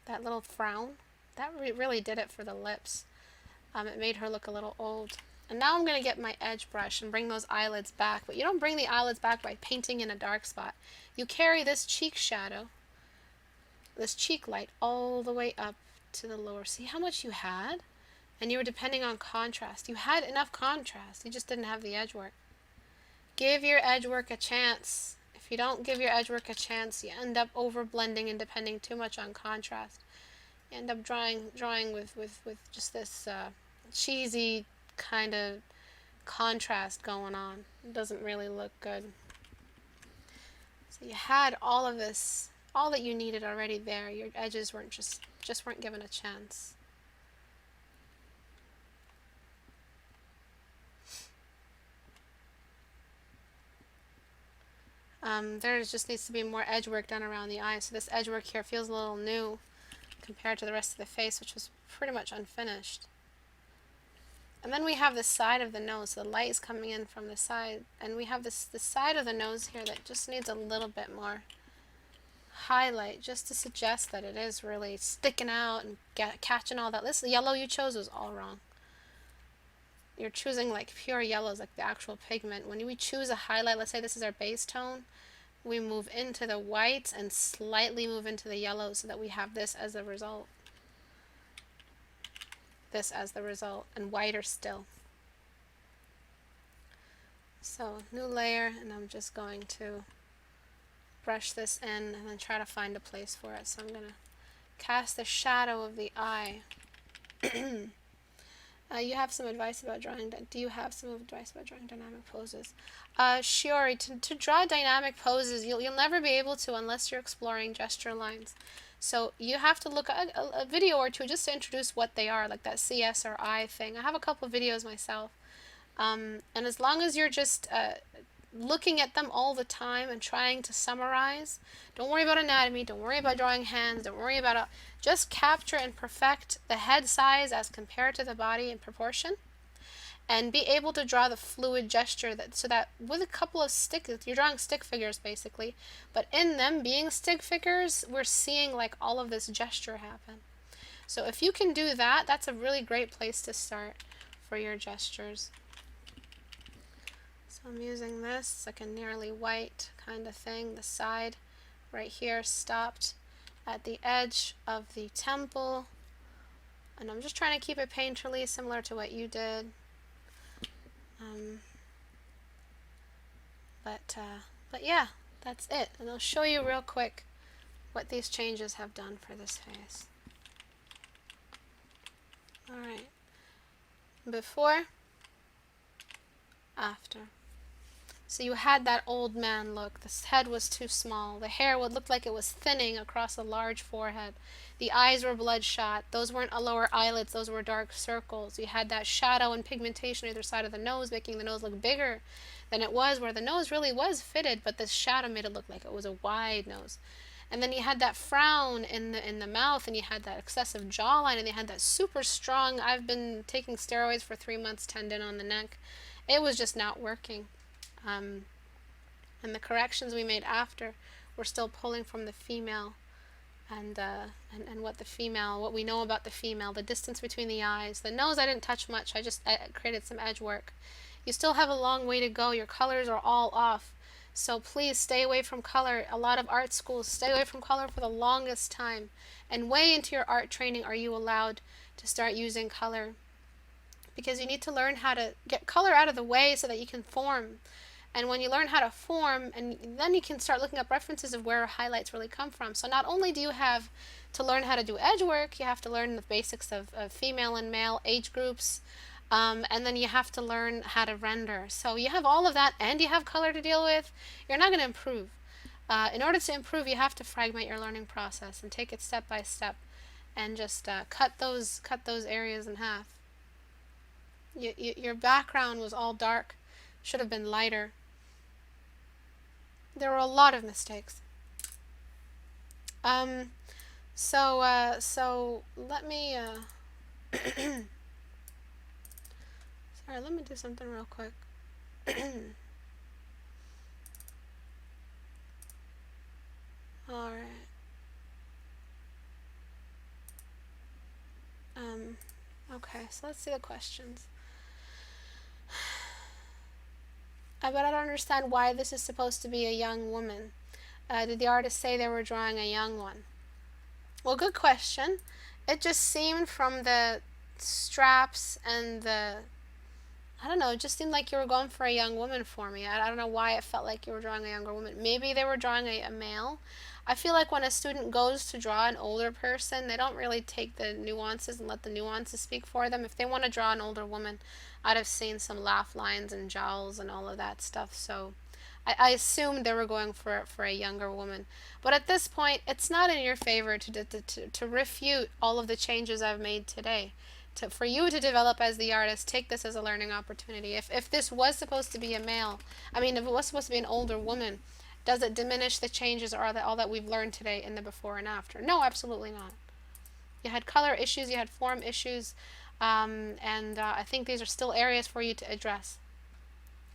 little frown, that really did it for the lips. It made her look a little old. And now I'm going to get my edge brush and bring those eyelids back. But you don't bring the eyelids back by painting in a dark spot. You carry this cheek shadow, this cheek light, all the way up to the lower. See how much you had? And you were depending on contrast. You had enough contrast. You just didn't have the edge work. Give your edge work a chance. If you don't give your edge work a chance, you end up over blending and depending too much on contrast. You end up drawing with just this cheesy kind of contrast going on. It doesn't really look good. So you had all of this, all that you needed already there. Your edges weren't just weren't given a chance. There just needs to be more edge work done around the eye. So this edge work here feels a little new compared to the rest of the face, which was pretty much unfinished. And then we have the side of the nose. So the light is coming in from the side. And we have the side of the nose here that just needs a little bit more highlight, just to suggest that it is really sticking out and catching all that. This yellow you chose was all wrong. You're choosing like pure yellows, like the actual pigment. When we choose a highlight, let's say this is our base tone, we move into the whites and slightly move into the yellows so that we have this as a result. This as the result, and whiter still. So new layer, and I'm just going to brush this in and then try to find a place for it. So I'm going to cast the shadow of the eye. You have some advice about drawing. Do you have some advice about drawing dynamic poses? Shiori, to draw dynamic poses, you'll never be able to unless you're exploring gesture lines. So you have to look at a video or two just to introduce what they are, like that CS or I thing. I have a couple of videos myself. And as long as you're just looking at them all the time and trying to summarize, don't worry about anatomy, don't worry about drawing hands, don't worry about just capture and perfect the head size as compared to the body in proportion, and be able to draw the fluid gesture so that with a couple of you're drawing stick figures basically, but in them being stick figures, we're seeing like all of this gesture happen. So if you can do that, that's a really great place to start for your gestures. So I'm using this, it's like a nearly white kind of thing. The side right here stopped at the edge of the temple, and I'm just trying to keep it painterly, similar to what you did. But yeah, that's it. And I'll show you real quick what these changes have done for this face. Alright. Before, after. So you had that old man look. The head was too small. The hair would look like it was thinning across a large forehead. The eyes were bloodshot. Those weren't lower eyelids. Those were dark circles. You had that shadow and pigmentation on either side of the nose, making the nose look bigger than it was, where the nose really was fitted, but this shadow made it look like it was a wide nose. And then you had that frown in the mouth, and you had that excessive jawline, and you had that super strong, I've been taking steroids for 3 months, tendon on the neck. It was just not working. And the corrections we made after were still pulling from the female, and what we know about the female, the distance between the eyes. The nose I didn't touch much, I created some edge work. You still have a long way to go. Your colors are all off. So please stay away from color. A lot of art schools stay away from color for the longest time. And way into your art training are you allowed to start using color. Because you need to learn how to get color out of the way so that you can form. And when you learn how to form, and then you can start looking up references of where highlights really come from. So not only do you have to learn how to do edge work, you have to learn the basics of female and male age groups, and then you have to learn how to render. So you have all of that, and you have color to deal with. You're not going to improve. In order to improve, you have to fragment your learning process and take it step by step, and just cut those areas in half. Your background was all dark, should have been lighter. There were a lot of mistakes. So let me sorry, let me do something real quick. All right. Okay, so let's see the questions. But I don't understand why this is supposed to be a young woman. Did the artist say they were drawing a young one? Well, good question. It just seemed from the straps and I don't know, it just seemed like you were going for a young woman for me. I don't know why it felt like you were drawing a younger woman. Maybe they were drawing a male. I feel like when a student goes to draw an older person, they don't really take the nuances and let the nuances speak for them. If they want to draw an older woman, I'd have seen some laugh lines and jowls and all of that stuff. So I assumed they were going for a younger woman. But at this point, it's not in your favor to refute all of the changes I've made today. For you to develop as the artist, take this as a learning opportunity. If this was supposed to be a male, if it was supposed to be an older woman, does it diminish the changes or all that we've learned today in the before and after? No, absolutely not. You had color issues, you had form issues, and I think these are still areas for you to address.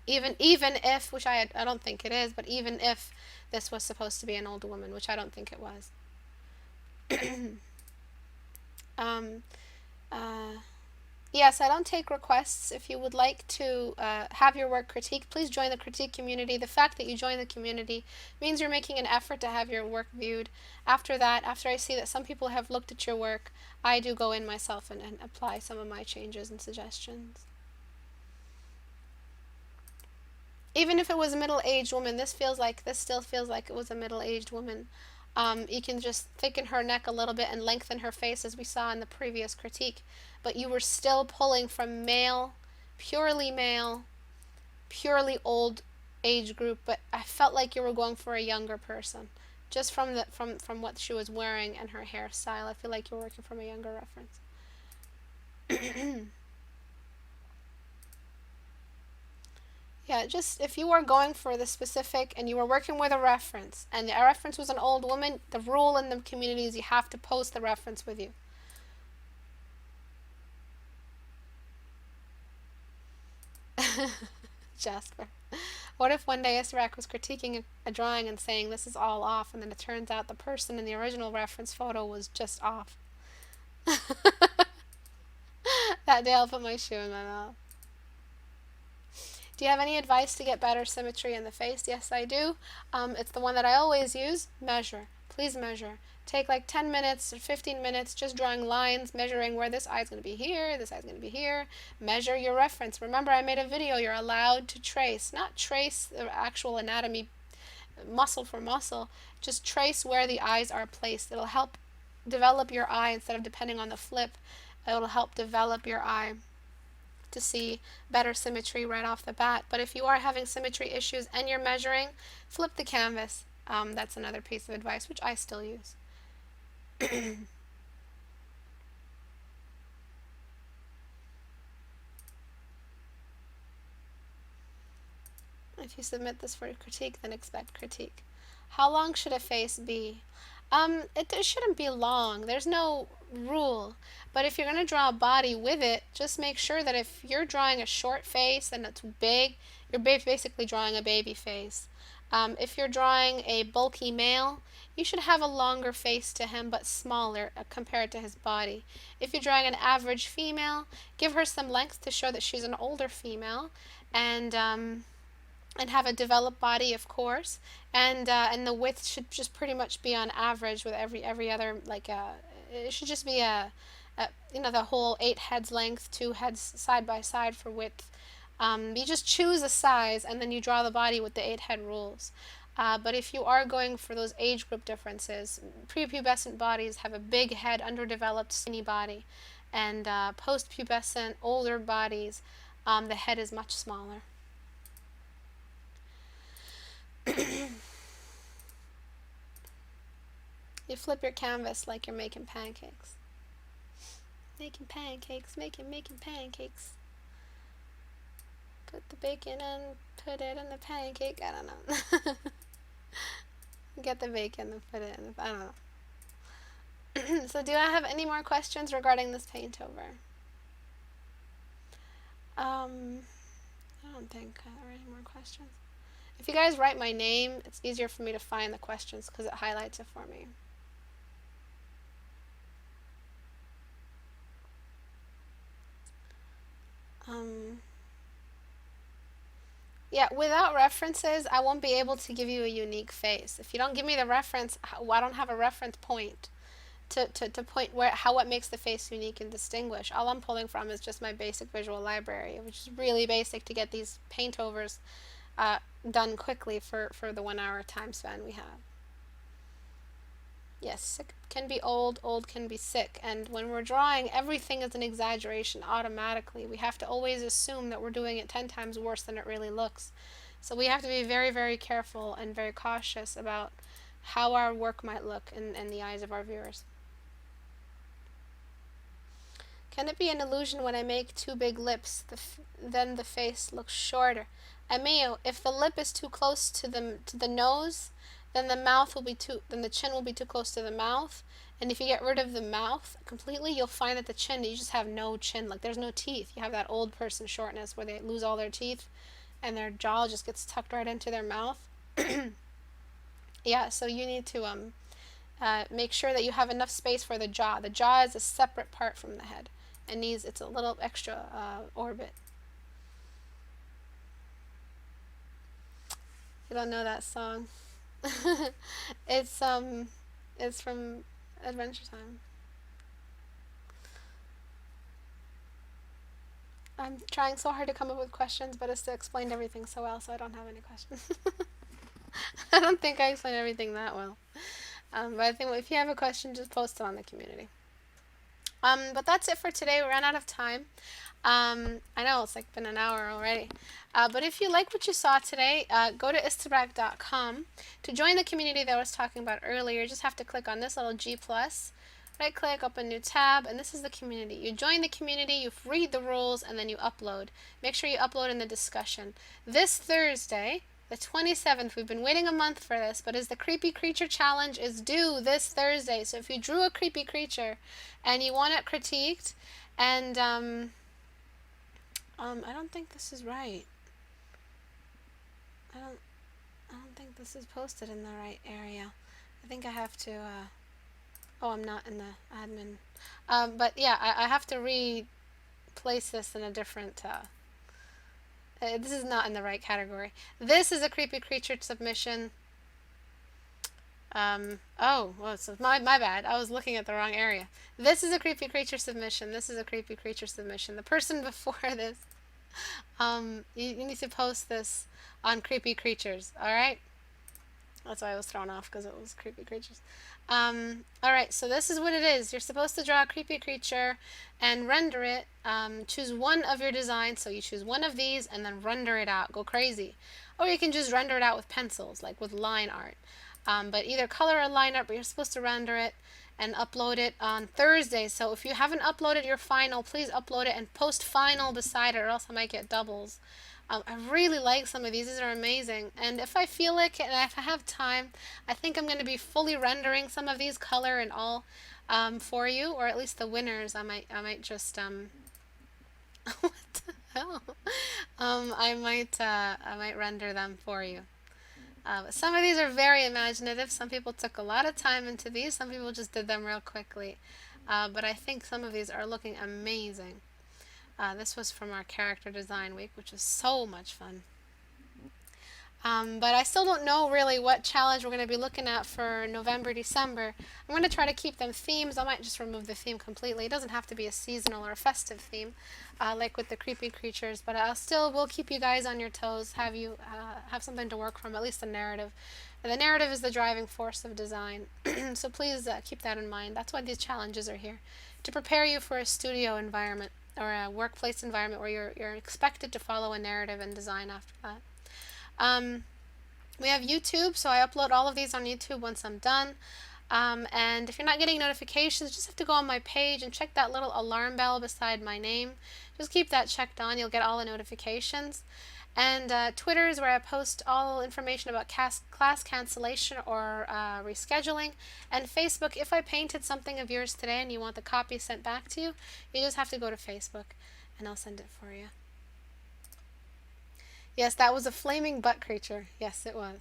Even if, which I don't think it is, but even if this was supposed to be an older woman, which I don't think it was. Yes, I don't take requests. If you would like to have your work critiqued, please join the critique community. The fact that you join the community means you're making an effort to have your work viewed. After that, after I see that some people have looked at your work, I do go in myself and apply some of my changes and suggestions. Even if it was a middle-aged woman, this still feels like it was a middle-aged woman. You can just thicken her neck a little bit and lengthen her face as we saw in the previous critique. But you were still pulling from male, purely old age group, but I felt like you were going for a younger person. Just from the from what she was wearing and her hairstyle, I feel like you were working from a younger reference. Yeah, just if you were going for the specific and you were working with a reference and the reference was an old woman, the rule in the community is you have to post the reference with you. Jasper. What if one day Istebrak was critiquing a drawing and saying this is all off, and then it turns out the person in the original reference photo was just off? That day I'll put my shoe in my mouth. Do you have any advice to get better symmetry in the face? Yes, I do. It's the one that I always use. Measure. Please measure. Take like 10 minutes or 15 minutes just drawing lines, measuring where this eye is going to be here, this eye is going to be here. Measure your reference. Remember, I made a video. You're allowed to trace, not trace the actual anatomy muscle for muscle, just trace where the eyes are placed. It'll help develop your eye instead of depending on the flip. It'll help develop your eye to see better symmetry right off the bat. But if you are having symmetry issues and you're measuring, flip the canvas. That's another piece of advice, which I still use. If you submit this for critique, then expect critique. How long should a face be? It shouldn't be long. There's no rule. But if you're going to draw a body with it, just make sure that if you're drawing a short face and it's big, you're basically drawing a baby face. If you're drawing a bulky male, you should have a longer face to him but smaller compared to his body. If you're drawing an average female, give her some length to show that she's an older female, and have a developed body, of course, and the width should just pretty much be on average with every other, like it should just be the whole 8 heads length, 2 heads side by side for width. You just choose a size and then you draw the body with the 8 head rules. But if you are going for those age group differences, prepubescent bodies have a big head, underdeveloped, skinny body, and post-pubescent, older bodies, the head is much smaller. You flip your canvas like you're making pancakes. Making pancakes, making pancakes. Put the bacon in, put it in the pancake. I don't know. Get the bacon and put it in the, I don't know. So do I have any more questions regarding this paint over? I don't think there are any more questions. If you guys write my name, it's easier for me to find the questions because it highlights it for me. Yeah, without references, I won't be able to give you a unique face. If you don't give me the reference, I don't have a reference point to point what makes the face unique and distinguished. All I'm pulling from is just my basic visual library, which is really basic to get these paint overs done quickly for the 1 hour time span we have. Yes, sick can be old can be sick, and when we're drawing, everything is an exaggeration automatically. We have to always assume that we're doing it 10 times worse than it really looks. So we have to be very, very careful and very cautious about how our work might look in the eyes of our viewers. Can it be an illusion when I make too big lips, then the face looks shorter? Emil, if the lip is too close to the nose, then the chin will be too close to the mouth. And if you get rid of the mouth completely, you'll find that the chin, you just have no chin, like there's no teeth. You have that old person shortness where they lose all their teeth and their jaw just gets tucked right into their mouth. Yeah, so you need to make sure that you have enough space for the jaw. The jaw is a separate part from the head and it's a little extra orbit. You don't know that song? It's from Adventure Time. I'm trying so hard to come up with questions, but Ista explained everything so well, so I don't have any questions. I don't think I explained everything that well. But I think if you have a question, just post it on the community. But that's it for today. We ran out of time. I know it's like been an hour already. But if you like what you saw today, go to istebrak.com to join the community that I was talking about earlier. You just have to click on this little G plus, right click, open new tab, and this is the community. You join the community, you read the rules, and then you upload. Make sure you upload in the discussion. This Thursday, the 27th, we've been waiting a month for this, but the Creepy Creature Challenge is due this Thursday. So if you drew a creepy creature and you want it critiqued, and I don't think this is right. I don't think this is posted in the right area. I think I have to, oh, I'm not in the admin. But yeah, I have to replace this in a different, this is not in the right category. This is a creepy creature submission. Oh, well, so my bad. I was looking at the wrong area. This is a creepy creature submission. This is a creepy creature submission. The person before this, you need to post this on creepy creatures. All right. That's why I was thrown off, because it was creepy creatures. All right. So this is what it is. You're supposed to draw a creepy creature and render it. Choose one of your designs. So you choose one of these and then render it out. Go crazy. Or you can just render it out with pencils, like with line art. But either color or line art, but you're supposed to render it and upload it on Thursday. So if you haven't uploaded your final, please upload it and post final beside it, or else I might get doubles. I really like some of these. These are amazing. And if I feel like it, and if I have time, I think I'm going to be fully rendering some of these, color and all, for you, or at least the winners. I might just what the hell? I might render them for you. But some of these are very imaginative. Some people took a lot of time into these. Some people just did them real quickly. But I think some of these are looking amazing. This was from our character design week, which was so much fun. But I still don't know really what challenge we're going to be looking at for November, December. I'm going to try to keep them themes. I might just remove the theme completely. It doesn't have to be a seasonal or a festive theme, like with the creepy creatures. But we'll keep you guys on your toes, have you have something to work from, at least the narrative. And the narrative is the driving force of design. So please keep that in mind. That's why these challenges are here, to prepare you for a studio environment or a workplace environment where you're expected to follow a narrative and design after that. We have YouTube, so I upload all of these on YouTube once I'm done. And if you're not getting notifications, just have to go on my page and check that little alarm bell beside my name. Just keep that checked on. You'll get all the notifications. And Twitter is where I post all information about class cancellation or rescheduling. And Facebook, if I painted something of yours today and you want the copy sent back to you, you just have to go to Facebook and I'll send it for you. Yes, that was a flaming butt creature. Yes, it was.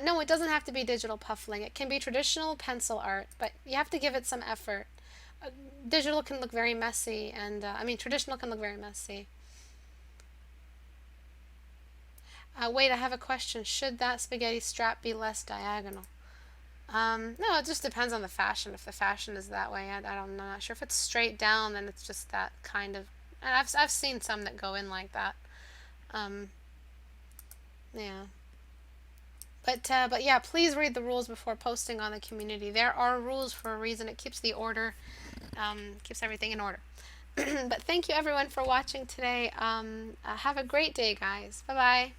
No, it doesn't have to be digital puffling. It can be traditional pencil art, but you have to give it some effort. Digital can look very messy, and traditional can look very messy. Wait, I have a question. Should that spaghetti strap be less diagonal? No, it just depends on the fashion. If the fashion is that way, I'm not sure. If it's straight down, then it's just that kind of. And I've seen some that go in like that. Yeah. But yeah, please read the rules before posting on the community. There are rules for a reason. It keeps the order, keeps everything in order. But thank you everyone for watching today. Have a great day, guys. Bye-bye.